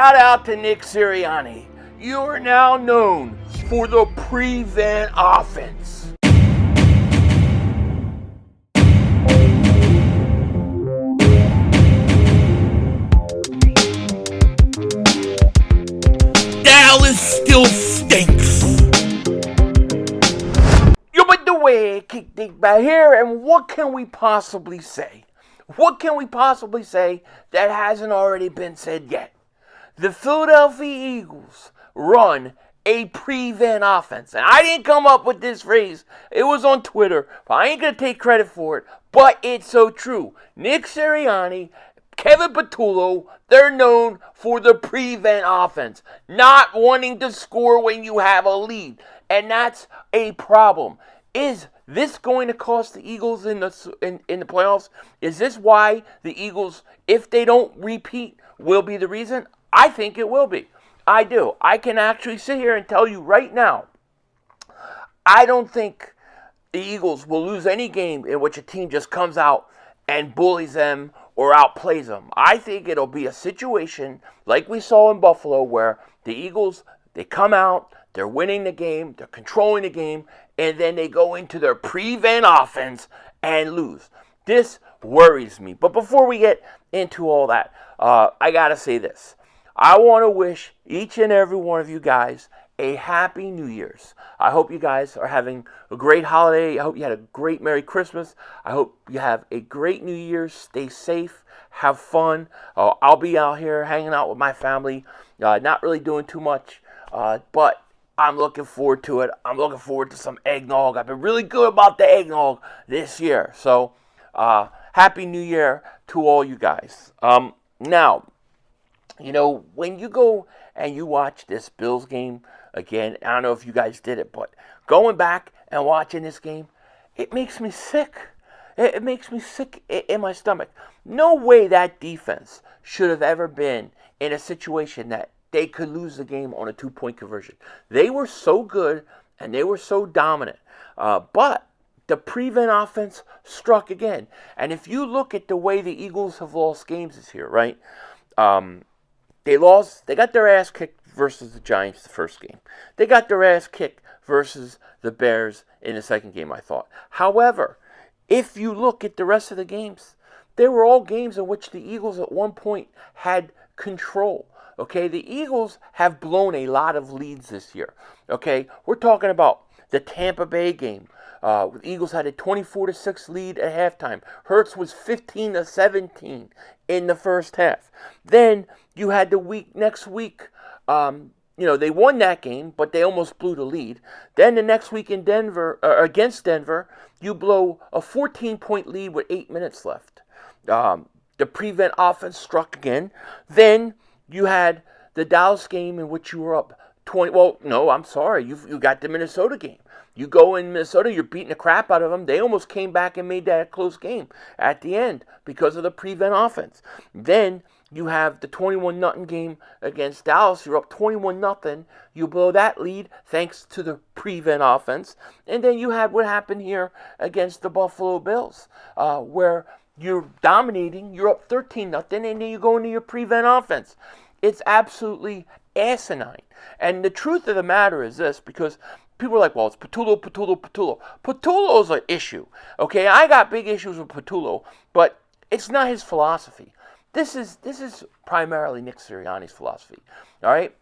Shout out to Nick Sirianni. You are now known for the prevent offense. Dallas still stinks. Yo, but the way kick dick back here, and what can we possibly say? What can we possibly say that hasn't already been said yet? The Philadelphia Eagles run a prevent offense. And I didn't come up with this phrase. It was on Twitter. But I ain't going to take credit for it. But it's so true. Nick Sirianni, Kevin Patullo, they're known for the prevent offense. Not wanting to score when you have a lead. And that's a problem. Is this going to cost the Eagles in the playoffs? Is this why the Eagles, if they don't repeat, will be the reason? I think it will be. I do. I can actually sit here and tell you right now, I don't think the Eagles will lose any game in which a team just comes out and bullies them or outplays them. I think it'll be a situation like we saw in Buffalo where the Eagles, they come out, they're winning the game, they're controlling the game, and then they go into their prevent offense and lose. This worries me. But before we get into all that, I got to say this. I want to wish each and every one of you guys a happy New Year's. I hope you guys are having a great holiday. I hope you had a great Merry Christmas. I hope you have a great New Year's. Stay safe. Have fun. I'll be out here hanging out with my family. Not really doing too much, but I'm looking forward to it. I'm looking forward to some eggnog. I've been really good about the eggnog this year. So, Happy New Year to all you guys. Now, you know, when you go and you watch this Bills game again, I don't know if you guys did it, but going back and watching this game, it makes me sick. It makes me sick in my stomach. No way that defense should have ever been in a situation that they could lose the game on a 2-point conversion. They were so good and they were so dominant. But the prevent offense struck again. And if you look at the way the Eagles have lost games this year, right? They got their ass kicked versus the Giants the first game. They got their ass kicked versus the Bears in the second game, I thought. However, if you look at the rest of the games, they were all games in which the Eagles at one point had control. Okay, the Eagles have blown a lot of leads this year. Okay, we're talking about the Tampa Bay game. The Eagles had a 24-6 lead at halftime. Hurts was 15-17 in the first half. Then you had the next week. They won that game, but they almost blew the lead. Then the next week in Denver, against Denver, you blow a 14-point lead with 8 minutes left. The prevent offense struck again. Then you had the Dallas game in which you were up 20. Well, no, I'm sorry. You got the Minnesota game. You go in Minnesota, you're beating the crap out of them. They almost came back and made that a close game at the end because of the prevent offense. Then you have the 21-0 game against Dallas. You're up 21-0. You blow that lead thanks to the prevent offense. And then you had what happened here against the Buffalo Bills, where you're dominating. You're up 13-0, and then you go into your prevent offense. It's absolutely asinine. And the truth of the matter is this, because people are like, well, it's Patullo. Patullo's an issue. Okay, I got big issues with Patullo, but it's not his philosophy. This is primarily Nick Sirianni's philosophy. All right?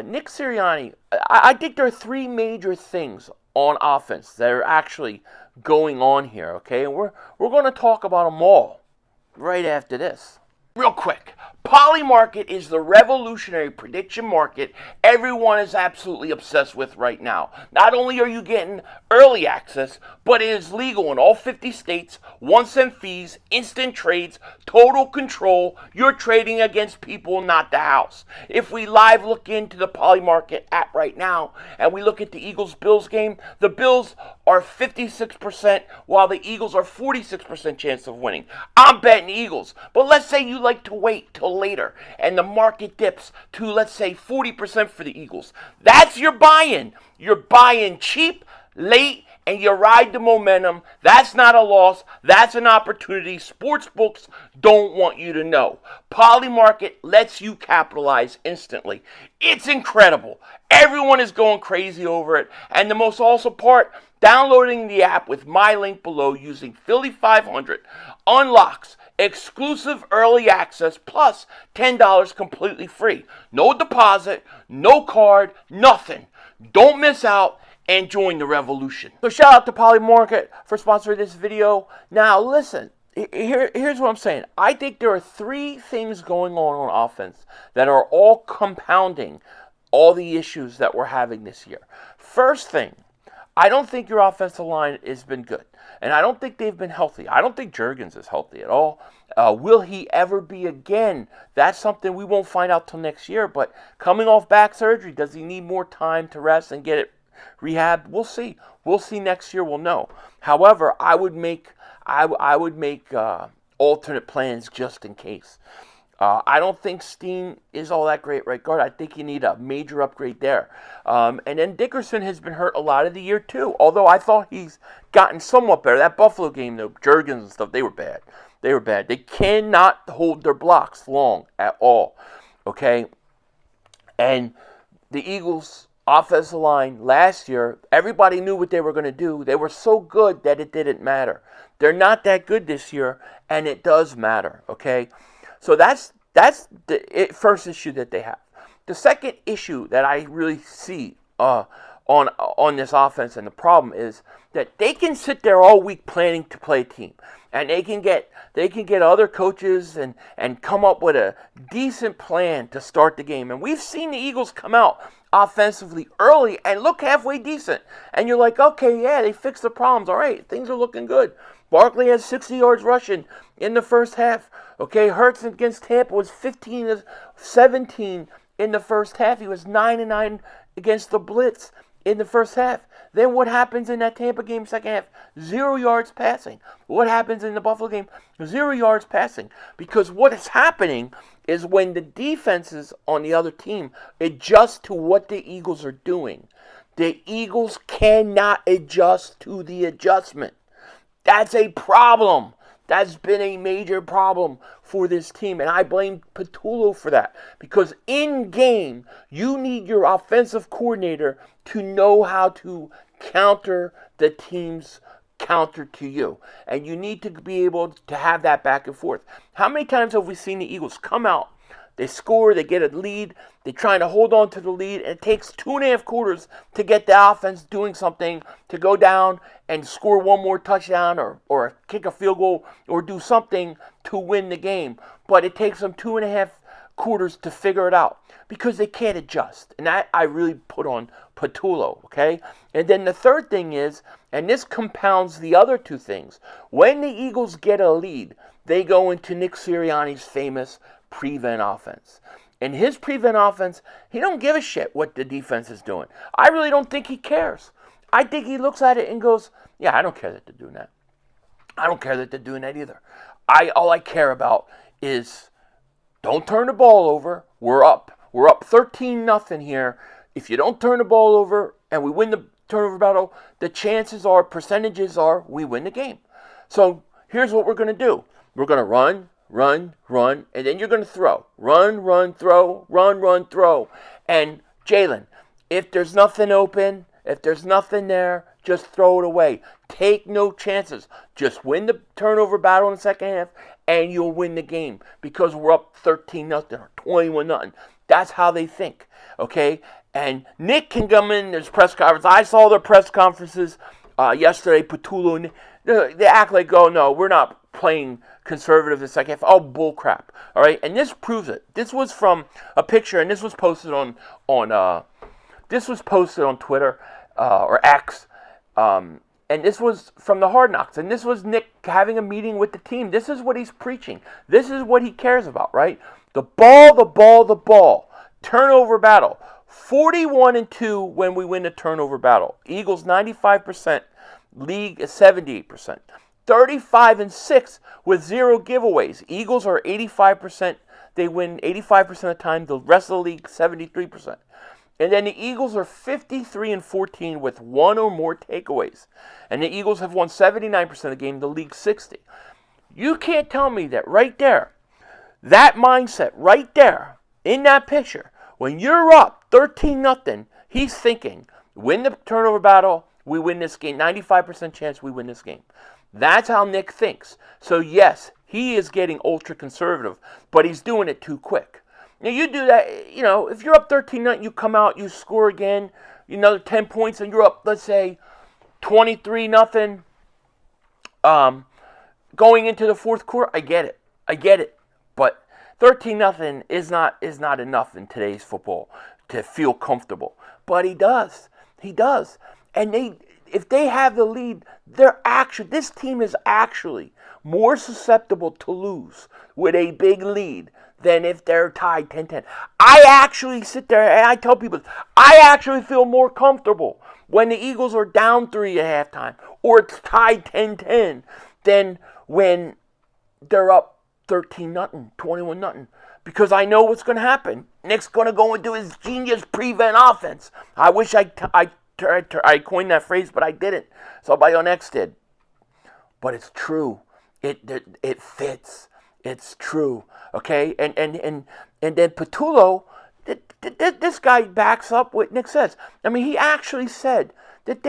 Nick Sirianni, I think there are three major things on offense that are actually going on here, okay? And we're going to talk about them all right after this. Real quick, Polymarket is the revolutionary prediction market everyone is absolutely obsessed with right now. Not only are you getting early access, but it is legal in all 50 states, 1-cent fees, instant trades, total control. You're trading against people, not the house. If we live look into the Polymarket app right now, and we look at the Eagles-Bills game, the Bills are 56%, while the Eagles are 46% chance of winning. I'm betting Eagles, but let's say you like to wait till later, and the market dips to, let's say, 40% for the Eagles. That's your buy-in. You're buying cheap, late, and you ride the momentum. That's not a loss. That's an opportunity. Sports books don't want you to know. Polymarket lets you capitalize instantly. It's incredible. Everyone is going crazy over it. And the most awesome part, downloading the app with my link below using Philly 500 unlocks exclusive early access plus $10 completely free. No deposit, no card, nothing. Don't miss out and join the revolution. So shout out to Polymarket for sponsoring this video. Now listen, here's what I'm saying. I think there are three things going on offense that are all compounding all the issues that we're having this year. First thing, I don't think your offensive line has been good. And I don't think they've been healthy. I don't think Jurgens is healthy at all. Will he ever be again? That's something we won't find out till next year. But coming off back surgery, does he need more time to rest and get it rehabbed? We'll see. We'll see next year. We'll know. However, I would make alternate plans just in case. I don't think Steen is all that great right guard. I think you need a major upgrade there. And then Dickerson has been hurt a lot of the year too, although I thought he's gotten somewhat better. That Buffalo game, though, Jurgens and stuff, they were bad. They were bad. They cannot hold their blocks long at all, okay? And the Eagles' offensive line last year, everybody knew what they were going to do. They were so good that it didn't matter. They're not that good this year, and it does matter, okay? So that's the first issue that they have. The second issue that I really see on this offense and the problem is that they can sit there all week planning to play a team, and they can get other coaches and come up with a decent plan to start the game. And we've seen the Eagles come out offensively early and look halfway decent, and you're like, okay, yeah, they fixed the problems. All right, things are looking good. Barkley has 60 yards rushing in the first half. Okay, Hurts against Tampa was 15-17 in the first half. He was 9-9 against the blitz in the first half. Then what happens in that Tampa game second half? 0 yards passing. What happens in the Buffalo game? 0 yards passing. Because what is happening is when the defenses on the other team adjust to what the Eagles are doing, the Eagles cannot adjust to the adjustment. That's a problem. That's been a major problem for this team, and I blame Patullo for that. Because in game, you need your offensive coordinator to know how to counter the team's counter to you. And you need to be able to have that back and forth. How many times have we seen the Eagles come out, they score, they get a lead, they're trying to hold on to the lead, and it takes 2.5 quarters to get the offense doing something, to go down and score one more touchdown or kick a field goal or do something to win the game. But it takes them 2.5 quarters to figure it out because they can't adjust. And that I really put on Patullo, okay? And then the third thing is, and this compounds the other two things, when the Eagles get a lead, they go into Nick Sirianni's famous prevent offense. In his prevent offense, he don't give a shit what the defense is doing. I really don't think he cares. I think he looks at it and goes, yeah, I don't care that they're doing that. I don't care that they're doing that either. All I care about is don't turn the ball over. We're up 13-0 here. If you don't turn the ball over and we win the turnover battle, the percentages are we win the game. So here's what we're going to do. We're going to run, and then you're going to throw. Run, throw. And Jalen, if there's nothing open, if there's nothing there, just throw it away. Take no chances. Just win the turnover battle in the second half, and you'll win the game because we're up 13-0 or 21-0. That's how they think, okay? And Nick can come in. There's press conference. I saw their press conferences yesterday. Patullo, they act like, oh no, we're not playing conservative in the second half. Oh, bull crap. All right, and this proves it. This was from a picture, and this was posted on Twitter or X, and this was from the Hard Knocks, and this was Nick having a meeting with the team. This is what he's preaching. This is what he cares about, right? The ball. Turnover battle. 41-2 when we win the turnover battle. Eagles 95%. League is 78%. 35-6 with 0 giveaways. Eagles are 85%. They win 85% of the time. The rest of the league, 73%. And then the Eagles are 53-14 with one or more takeaways. And the Eagles have won 79% of the game, the league 60. You can't tell me that right there, that mindset right there, in that picture, when you're up 13-0, he's thinking, win the turnover battle, we win this game. 95% chance we win this game. That's how Nick thinks. So yes, he is getting ultra conservative, but he's doing it too quick. Now you do that, if you're up 13-0, you come out, you score again, another 10 points, and you're up, let's say, 23-0. Going into the fourth quarter, I get it. But 13-0 is not enough in today's football to feel comfortable. But he does. And if they have the lead, this team is actually more susceptible to lose with a big lead than if they're tied 10-10. I actually sit there and I tell people, I actually feel more comfortable when the Eagles are down 3 at halftime or it's tied 10-10 than when they're up 13-0, 21-0. Because I know what's going to happen. Nick's going to go and do his genius prevent offense. I wish I coined that phrase, but I didn't. Somebody on X did. But it's true. It fits. It's true. Okay? And then Patullo, this guy backs up what Nick says. I mean, he actually said that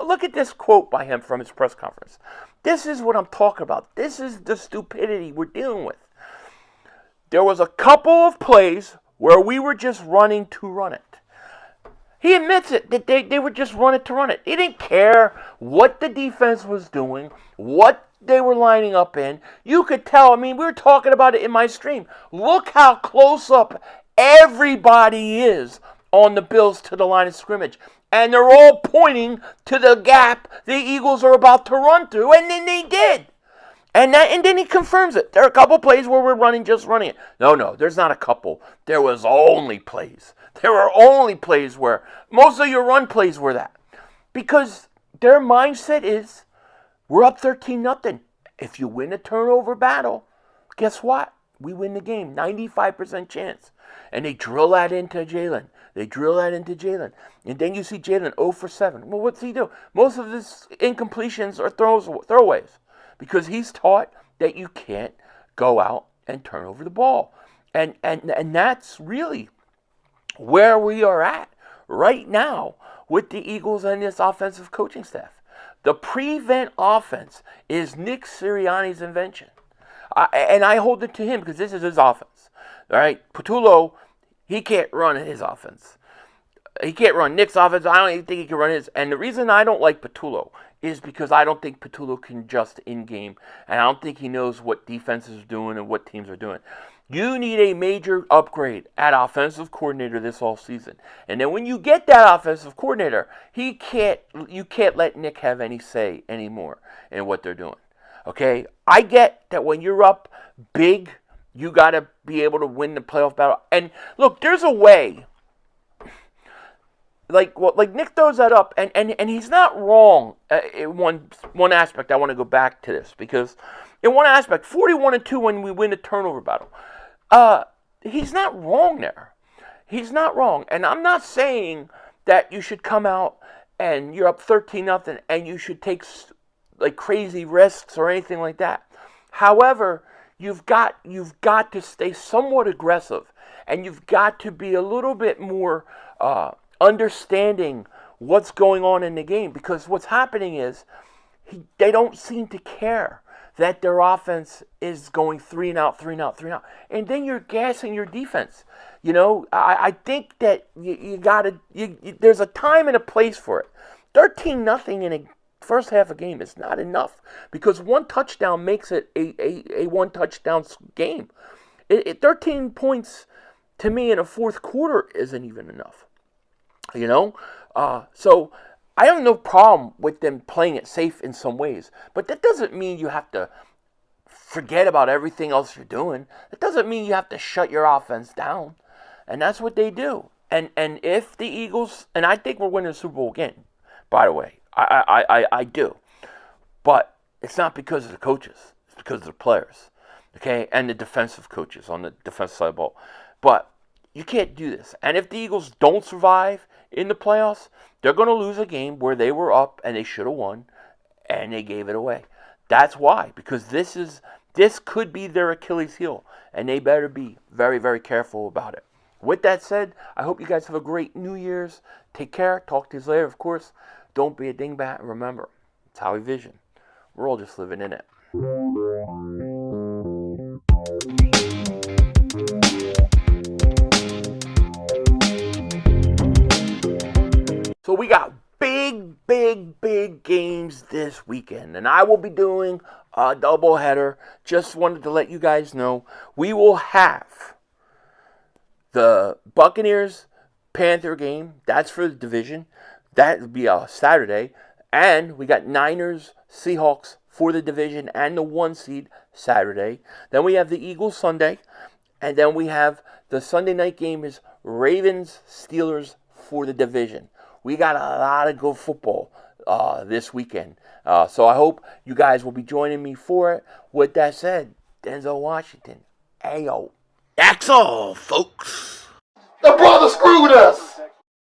look at this quote by him from his press conference. This is what I'm talking about. This is the stupidity we're dealing with. There was a couple of plays where we were just running to run it. He admits it, that they were just running to run it. He didn't care what the defense was doing, what they were lining up in. You could tell, we were talking about it in my stream. Look how close up everybody is on the Bills to the line of scrimmage. And they're all pointing to the gap the Eagles are about to run through, and then they did. And then he confirms it. There are a couple plays where we're just running it. No, there's not a couple. There was only plays. There were only plays where most of your run plays were that. Because their mindset is, we're up 13-0. If you win a turnover battle, guess what? We win the game. 95% chance. And they drill that into Jalen. And then you see Jalen 0 for 7. Well, what's he do? Most of his incompletions are throwaways. Because he's taught that you can't go out and turn over the ball. And that's really where we are at right now with the Eagles and this offensive coaching staff. The prevent offense is Nick Sirianni's invention. And I hold it to him because this is his offense. All right, Patullo, he can't run his offense. He can't run Nick's offense. I don't even think he can run his. And the reason I don't like Patullo is because I don't think Patullo can adjust in-game. And I don't think he knows what defenses are doing and what teams are doing. You need a major upgrade at offensive coordinator this offseason. And then when you get that offensive coordinator, you can't let Nick have any say anymore in what they're doing. Okay? I get that when you're up big, you got to be able to win the playoff battle. And look, there's a way. Like Nick throws that up, and he's not wrong in one aspect. I want to go back to this because in one aspect, 41-2 when we win the turnover battle, he's not wrong there. He's not wrong, and I'm not saying that you should come out and you're up 13-0 and you should take like crazy risks or anything like that. However, you've got to stay somewhat aggressive, and you've got to be a little bit more understanding what's going on in the game, because what's happening is they don't seem to care that their offense is going 3 and out, and then you're gassing your defense. I think that you gotta. There's a time and a place for it. 13-0 in a first half of a game is not enough because one touchdown makes it a one touchdown game. 13 points to me in a fourth quarter isn't even enough. So I have no problem with them playing it safe in some ways, but that doesn't mean you have to forget about everything else you're doing. That doesn't mean you have to shut your offense down, and that's what they do. And if the Eagles, and I think we're winning the Super Bowl again, by the way, I do, but it's not because of the coaches, it's because of the players, okay, and the defensive coaches on the defensive side of the ball. But You can't do this. And if the Eagles don't survive in the playoffs, they're going to lose a game where they were up and they should have won, and they gave it away. That's why, because this could be their Achilles heel, and they better be very, very careful about it. With that said, I hope you guys have a great New Year's. Take care. Talk to you later, of course. Don't be a dingbat. And remember, it's how we vision. We're all just living in it. So we got big games this weekend, and I will be doing a doubleheader. Just wanted to let you guys know we will have the Buccaneers-Panther game. That's for the division. That will be Saturday. And we got Niners-Seahawks for the division and the 1 seed Saturday. Then we have the Eagles Sunday. And then we have the Sunday night game is Ravens-Steelers for the division. We got a lot of good football this weekend. So I hope you guys will be joining me for it. With that said, Denzel Washington. Ayo. That's all, folks. The brother screwed us.